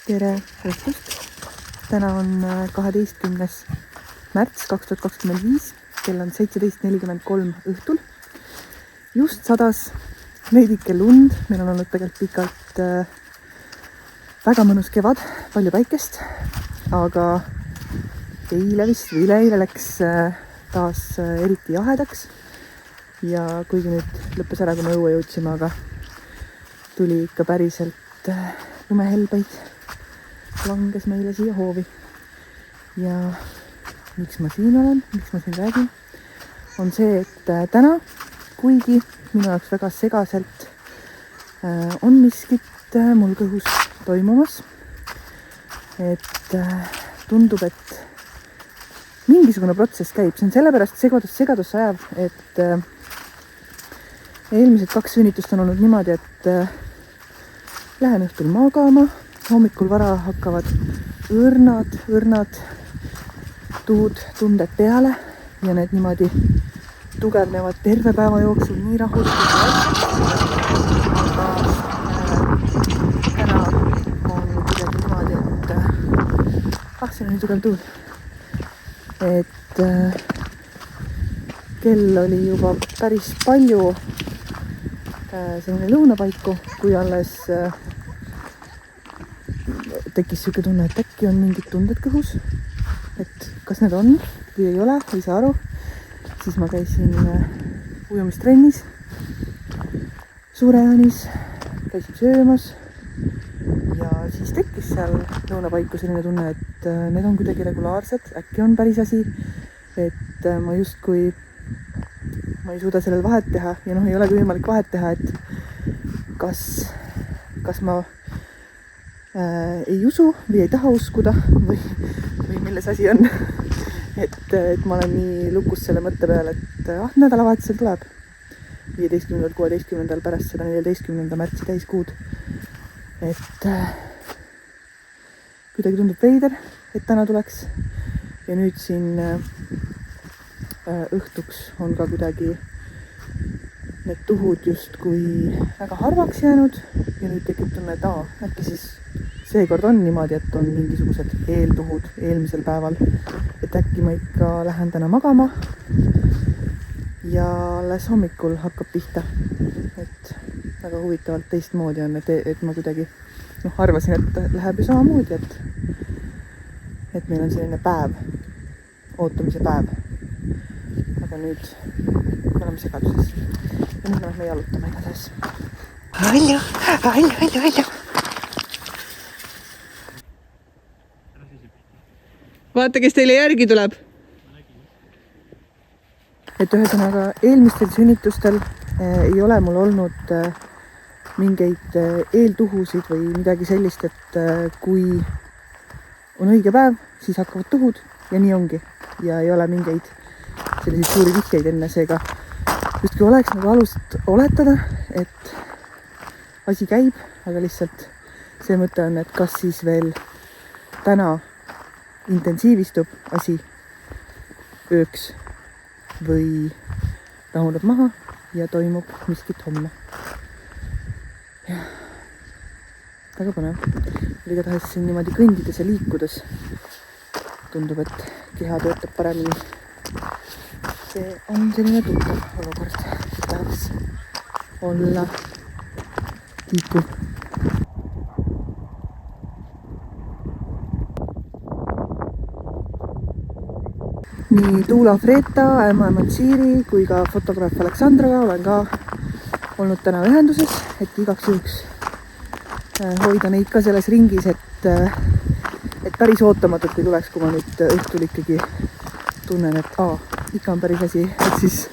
Tere õhtust! Täna on 12. märts 2025, kell on 17.43 õhtul. Just sadas veidike lund, meil on olnud tegelikult pikalt väga mõnus kevad, palju päikest, aga eile vist või üleeile läks taas eriti jahedaks. Ja kuigi nüüd lõppes ära, kui me õue jõudsime, aga tuli ikka päriselt lumehelbeid, langes meile siia hoovi. Ja miks ma siin olen, miks ma siin räägin, on see, et täna, kuigi minu jaoks väga segaselt on miskit mul kõhus toimumas, et tundub, et mingisugune protsess käib. See on sellepärast segadus ajab, et eelmised 2 sünnitust on olnud niimoodi, et lähen õhtul magama, hommikul vara hakkavad õrnad tunded peale ja need niimoodi tugevnevad terve päeva jooksul nii rahulikult. Täna on kuidagi niimoodi, et siin on nii tugev tuul, et kell oli juba päris palju selline lõunapaiku, kui alles tekkis siuke tunne, et äkki on mingid tunded kõhus, et kas need on või ei ole, ei saa aru. Siis ma käisin ujumistrennis Suurejaanis, käisin söömas ja siis tekkis seal lõunapaiku selline tunne, et need on kuidagi regulaarsed, äkki on päris asi, et ma justkui ei suuda sellel vahet teha ja ei olegi võimalik vahet teha, et kas ma ei usu või ei taha uskuda või milles asi on. et ma olen nii lukus selle mõtte peale, et nädalavahetusel tuleb 15.–16. pärast seda 14. märtsi täiskuud. Et kuidagi tundub veider, et täna tuleks ja nüüd siin õhtuks on ka kuidagi need tuhud justkui väga harvaks jäänud ja nüüd tekib tunne, et äkki siis seekord on niimoodi, et on mingisugused eeltuhud eelmisel päeval, et äkki ma ikka lähen täna magama ja alles hommikul hakkab pihta. Et väga huvitavalt teistmoodi on, et ma kuidagi arvasin, et läheb ju samamoodi, et meil on selline päev, ootamise päev. Aga nüüd me oleme segaduses ja nüüd me lähme jalutama igatahes. Alju! Vaata, kes teile järgi tuleb. Et ühesõnaga, eelmistel sünnitustel ei ole mul olnud mingeid eeltuhusid või midagi sellist, et kui on õige päev, siis hakkavad tuhud ja nii ongi. Ja ei ole mingeid selliseid suuri vihjeid enne seega. Just kui oleks nagu alust oletada, et asi käib, aga lihtsalt see mõte on, et kas siis veel täna intensiivistub asi ööks või rahuneb maha ja toimub miskit homme. Ja väga põnev. Igatahes siin niimoodi kõndides ja liikudes tundub, et keha töötab paremini. See on selline tuntav olukord, et tahaks olla liikuv. Nii Tuula Freta, Emma Mansiri kui ka fotograaf Aleksandroga olen ka olnud täna ühenduses, et igaks juhuks hoida neid ka selles ringis, et päris ootamatult ei tuleks, kui ma nüüd õhtul ikkagi tunnen, et ikka on päris asi, et siis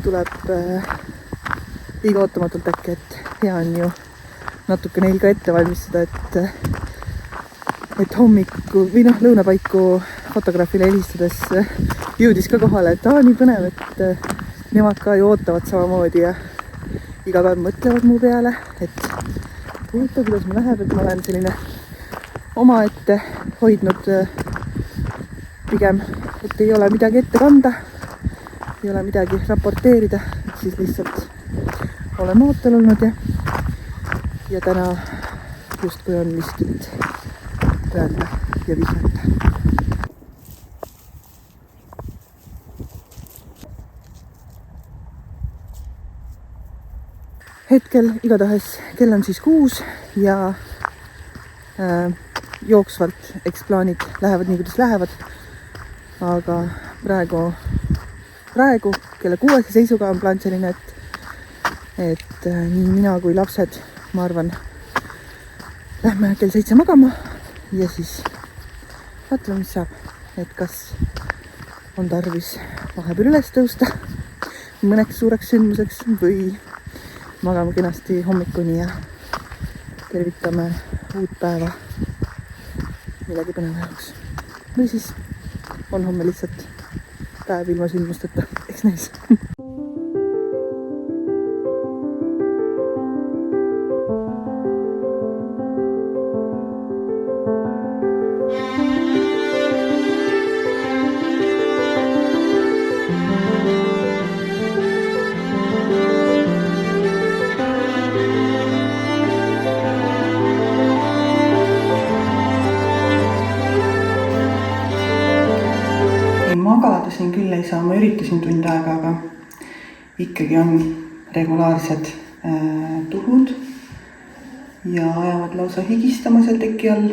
tuleb liiga ootamatult äkki, et hea on ju natuke neil ka ette valmistada, et hommiku või lõunapaiku fotograafile helistades jõudis ka kohale, et nii põnev, et nemad ka ju ootavad samamoodi ja iga päev mõtlevad mu peale, et huvitav, kuidas mul läheb, et ma olen selline omaette hoidnud pigem, et ei ole midagi ette kanda, ei ole midagi raporteerida, et siis lihtsalt olen ootel olnud ja täna justkui on miskit öelda ja vihjata. Hetkel igatahes kell on siis 6 ja jooksvalt eks plaanid lähevad nii, kuidas lähevad. Aga praegu kella 6 seisuga on plaan selline, et nii mina kui lapsed, ma arvan, lähme kell 7 magama ja siis vaatame, mis saab, et kas on tarvis vahepeal üles tõusta mõneks suureks sündmuseks või magame kenasti hommikuni ja tervitame uut päeva millegi põneva jaoks. Või siis on homme lihtsalt päev ilma sündmusteta, eks näis. Magada siin küll ei saa, ma üritasin tund aega, aga ikkagi on regulaarsed tuhud ja ajavad lausa higistama seal teki all.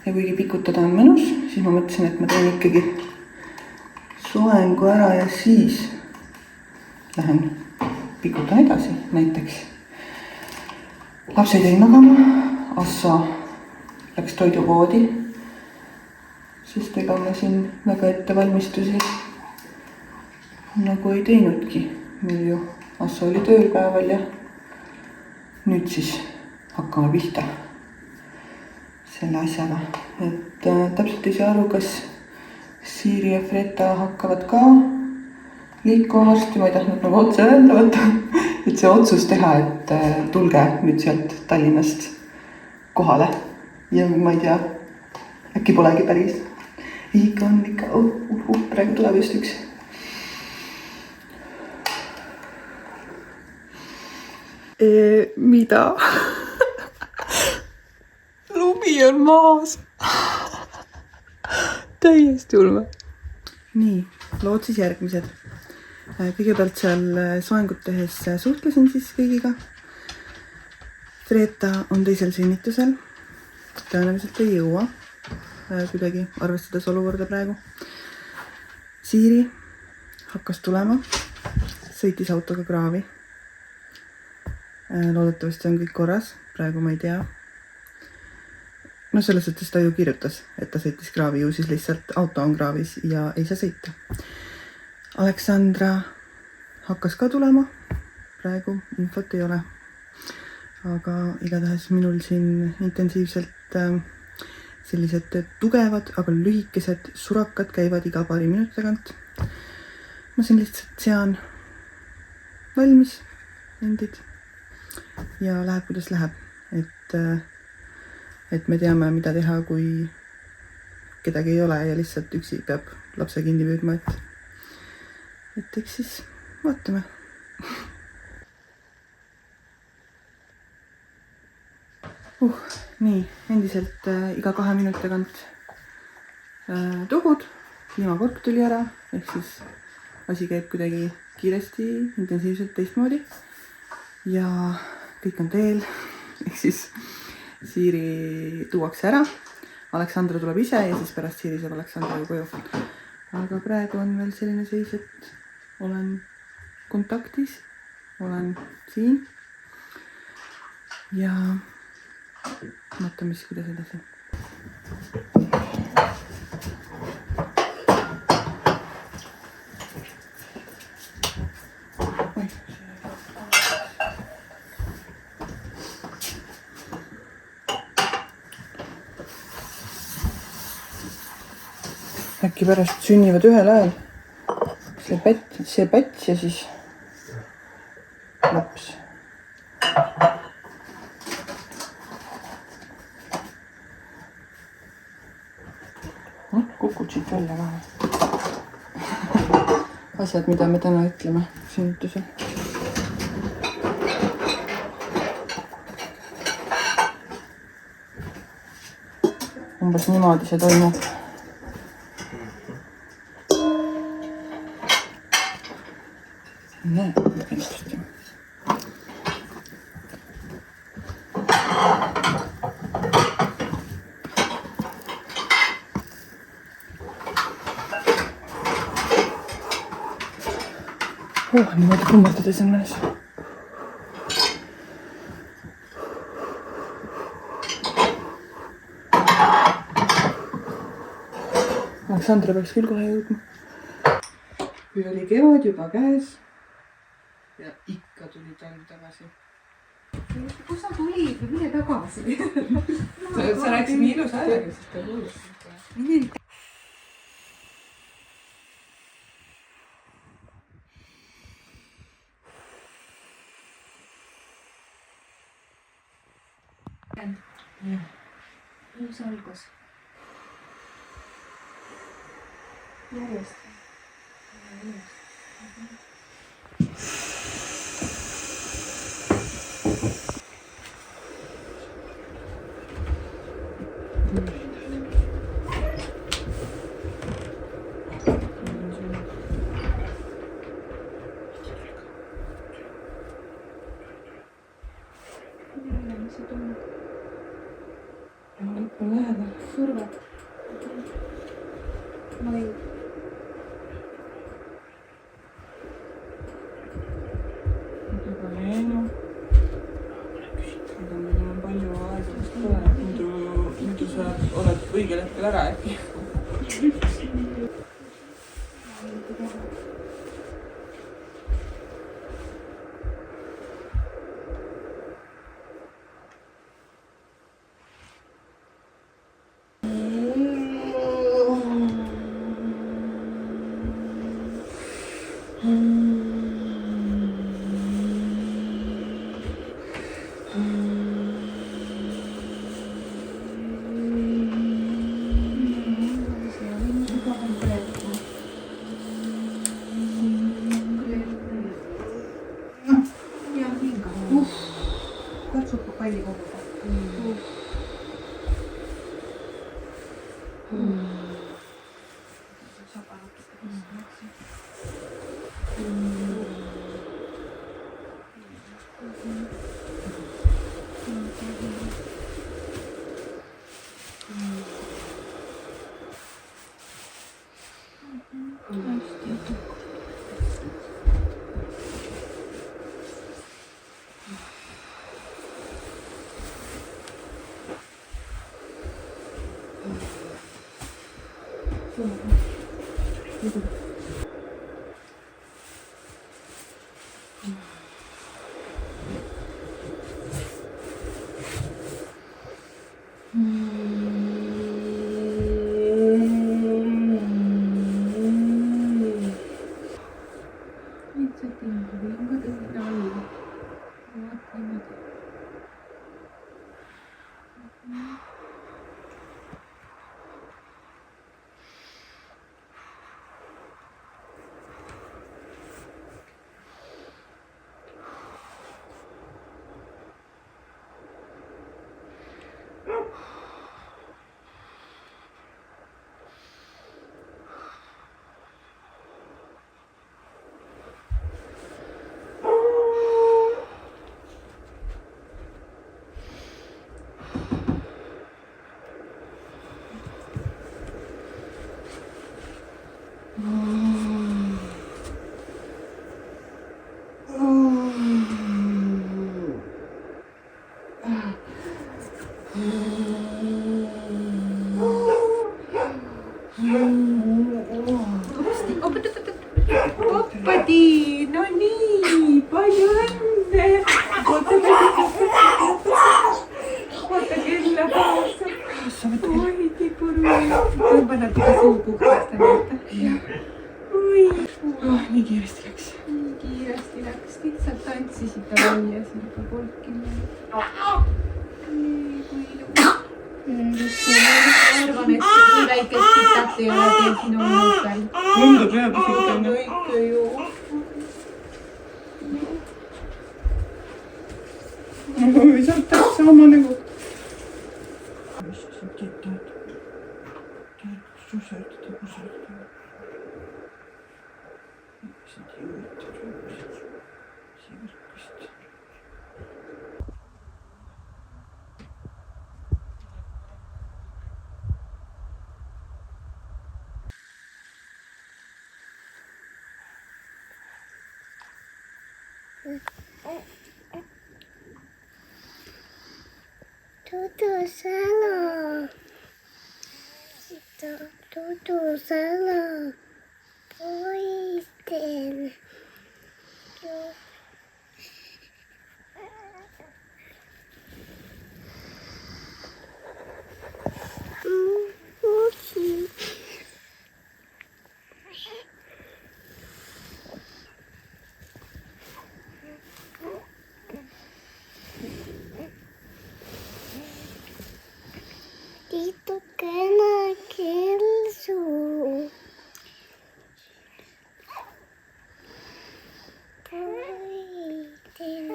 Ja kuigi pikutada on mõnus, siis ma mõtlesin, et ma teen ikkagi soengu ära ja siis lähen pikutan edasi. Näiteks lapsed jäi magama, Assa läks toidupoodi, sest ega me siin väga ettevalmistusi nagu ei teinudki. Meil ju Assa oli tööl päeval ja nüüd siis hakkame pihta selle asjaga. Et täpselt ei saa aru, kas Siiri ja Freta hakkavad ka liikuma varsti. Ma ei tahtnud nagu otse öelda, et see otsus teha, et tulge nüüd sealt Tallinnast kohale. Ja ma ei tea, äkki polegi päris. Ikka on ikka, praegu tuleb just üks. Mida? Lumi on maas. Täiesti ulme. Nii, lood siis järgmised. Kõigepealt seal soengut tehes suhtlesin siis kõigiga. Freta on teisel sünnitusel. Tõenäoliselt ei jõua kuidagi arvestades olukorda praegu. Siiri hakkas tulema, sõitis autoga kraavi. Loodetavasti on kõik korras, praegu ma ei tea. No selles suhtes ta ju kirjutas, et ta sõitis kraavi, ju siis lihtsalt auto on kraavis ja ei saa sõita. Aleksandra hakkas ka tulema, praegu infot ei ole. Aga igatahes minul siin intensiivselt sellised tugevad, aga lühikesed surakad käivad iga paari minuti tagant. Ma siin lihtsalt sean valmis endid ja läheb, kuidas läheb. Et me teame, mida teha, kui kedagi ei ole ja lihtsalt üksi peab lapse kinni püüdma. Et eks siis vaatame. Nii, endiselt iga 2 minuti tagant tuhud, kliimakork tuli ära, ehk siis asi käib kuidagi kiiresti, intensiivselt teistmoodi ja kõik on teel, ehk siis Siiri tuuakse ära, Aleksandra tuleb ise ja siis pärast Siiri saab Aleksandra koju. Aga praegu on veel selline seis, et olen kontaktis, olen siin ja vaatame siis, kuidas edasi. Äkki pärast sünnivad ühel ajal see päts ja siis laps. Kukud siit välja ka. Asjad, mida me täna ütleme sünnitusel. umbes niimoodi see toimub. Näe, kindlasti. Niimoodi kummardades on mõnes. Aleksandra peaks küll kohe jõudma. Kui oli kevad juba käes ja ikka tuli talv tagasi. Kui sa tulid või mine tagasi? Sa rääkisid nii ilus ajaga, siis ta kuulis. Uus algus. Järjest. Mis sa tunned? Lõpp on lähedal. Survet. Vaid. Juba neenu. Aga meil on palju aega, mis pole. Muidu sa oled õigel hetkel ära äkki. Katsupa palli koguda. Saba natuke. Hoppadi, no nii, palju õnne. Vaata kella kaasa. Oi, tipuru. Tõmba natuke suu puhtast. Oi. Nii kiiresti läks. Nii kiiresti läks. Lihtsalt tantsisid ta välja siin polkima. Nii kui ilus. Arvan, et nii väikest kitat ei ole teil siin olnud veel. Tundub jah, pisik on. Ikka ju. Oi, sa oled täpselt sama nagu. Mis sa kitad? Tutusala. Poisten. Dito ka na, Kelso. Poisten. Poisten.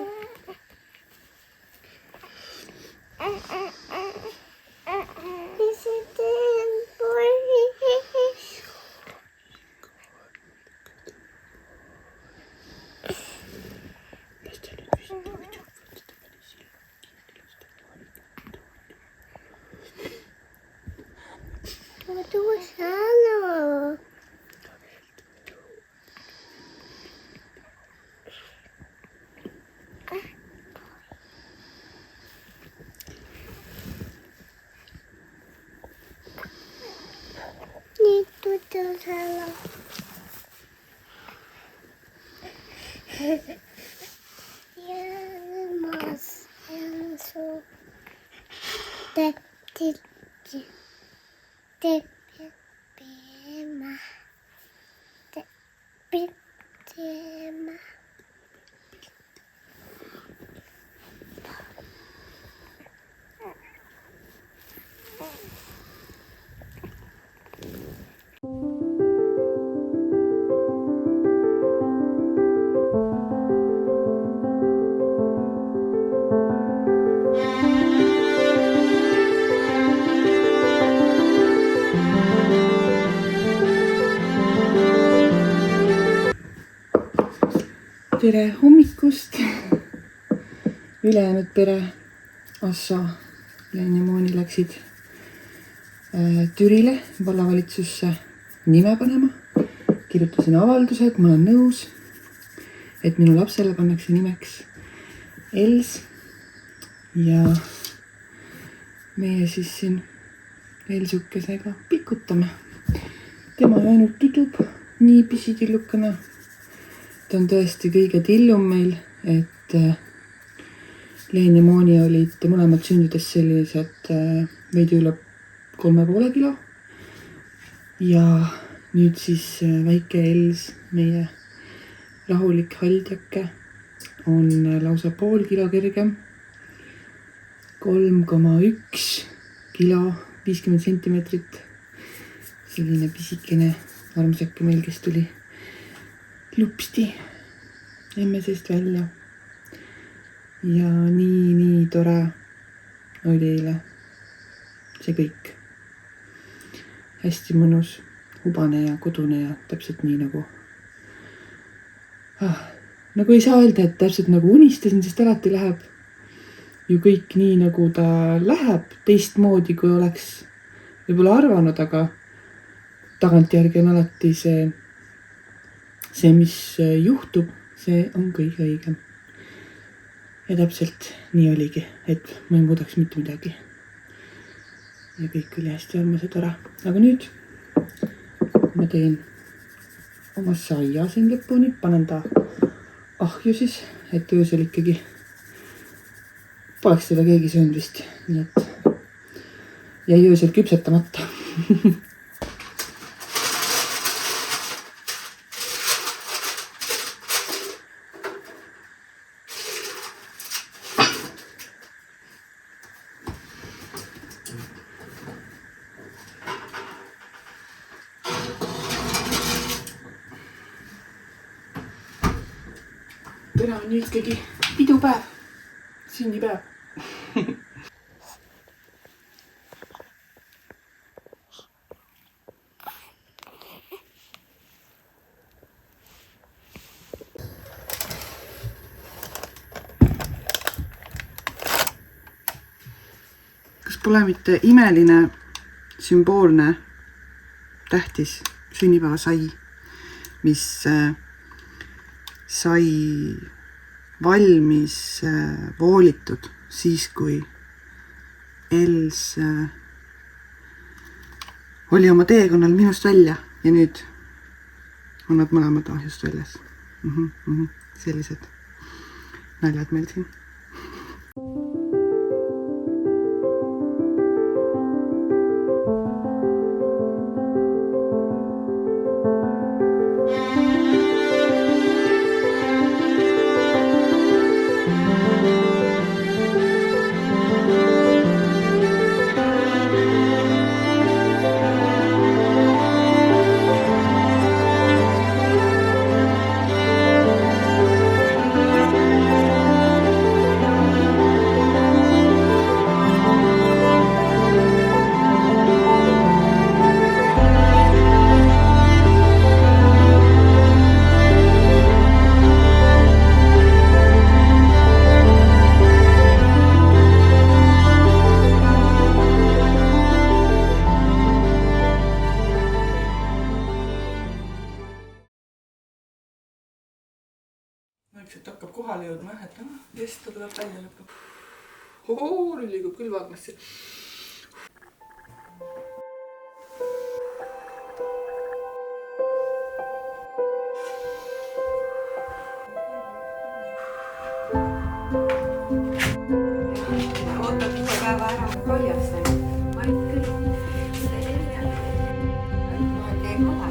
Tutusala. Tutusala. Yalmaz. Yansu. Tepti. Tepema. Tepema. Tere hommikust! Ülejäänud pere Assa, Len ja Mooni läksid Türile vallavalitsusse nime panema. Kirjutasin avalduse, et ma olen nõus, et minu lapsele pannakse nimeks Els. Ja meie siis siin Elsukesega pikutame. Tema ainult tudub, nii pisitillukene. Ta on tõesti kõige tillum meil, et Leen ja Mooni olid mõlemad sündides sellised veidi üle 3,5 kilo. Ja nüüd siis väike Els, meie rahulik haldjake, on lausa pool kilo kergem. 3,1 kilo, 50 sentimeetrit. Selline pisikene armsake meil, kes tuli lupsti emme seest välja. Ja nii tore oli eile see kõik. Hästi mõnus, hubane ja kodune ja täpselt nii nagu ei saa öelda, et täpselt nagu unistasin, sest alati läheb ju kõik nii, nagu ta läheb, teistmoodi, kui oleks võib-olla arvanud, aga tagantjärgi on alati see, mis juhtub, see on kõige õigem. Ja täpselt nii oligi, et ma ei muudaks mitte midagi. Ja kõik oli hästi armas ja tore. Aga nüüd ma teen oma saia siin lõpuni, panen ta ahju siis, et öösel ikkagi poleks teda keegi söönud vist. Nii et jäi öösel küpsetamata. Täna on ikkagi pidupäev, sünnipäev. pole mitte imeline sümboolne tähtis sünnipäevasai, mis sai valmis voolitud siis, kui Els oli oma teekonnal minust välja ja nüüd on nad mõlemad ahjust väljas. Sellised naljad meil siin. Et hakkab kohale jõudma, et kes ta tuleb välja lõpeb. Nüüd liigub küll vaagnasse. Ootab 6 päeva ära kaljast. Vaid küll. Ma teen kohe.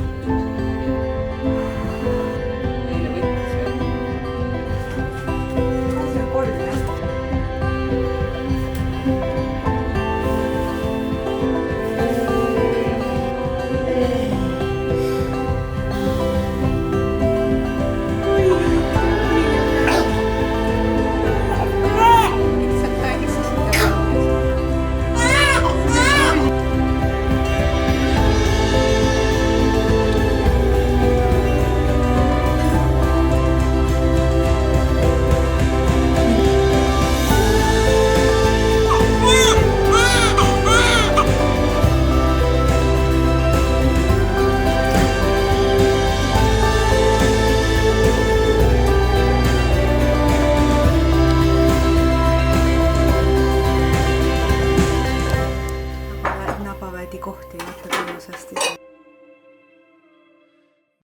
Kohti ei jätta ilusasti.